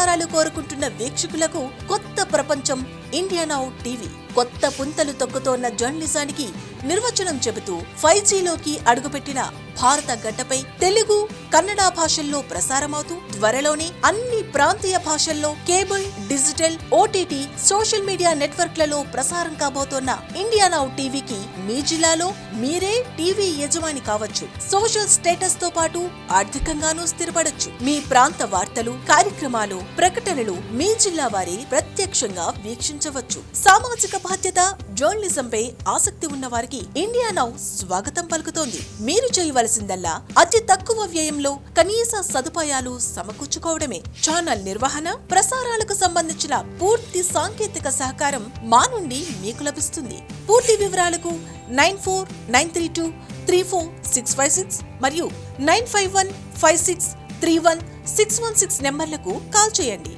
ప్రసారాలు కోరుకుంటున్న వీక్షకులకు కొత్త ప్రపంచం ఇండియా నౌ టీవీ. కొత్త పుంతలు తొక్కుతోన్న జర్నలిజానికి నిర్వచనం చెబుతూ 5Gలోకి అడుగుపెట్టిన భారత గడ్డపై తెలుగు, కన్నడ భాషల్లో ప్రసారమవుతూ త్వరలోనే అన్ని ప్రాంతీయ భాషల్లో cable, digital, OTT, social media నెట్వర్క్లలో ప్రసారం కాబోతోన్న ఇండియా నౌ టీవీకి మీ జిల్లాలో మీరే టీవీ యజమాని కావచ్చు. సోషల్ స్టేటస్ తో పాటు ఆర్థికంగానూ స్థిరపడొచ్చు. మీ ప్రాంత వార్తలు, కార్యక్రమాలు, ప్రకటనలు మీ జిల్లా వారి ప్రత్యక్షంగా వీక్షించవచ్చు. సామాజిక బాధ్యత, జర్నలిజంపై ఆసక్తి ఉన్న వారికి ఇండియా నౌ స్వాగతం పలుకుతోంది. మీరు చేయవలసిందల్లా అతి తక్కువ వ్యయంలో కనీస సదుపాయాలు సమకూర్చుకోవడమే. ఛానల్ నిర్వహణ, ప్రసారాలకు సంబంధించిన పూర్తి సాంకేతిక సహకారం మా నుండి మీకు లభిస్తుంది. పూర్తి వివరాలకు 9493234656 మరియు 9515631616 నెంబర్లకు కాల్ చేయండి.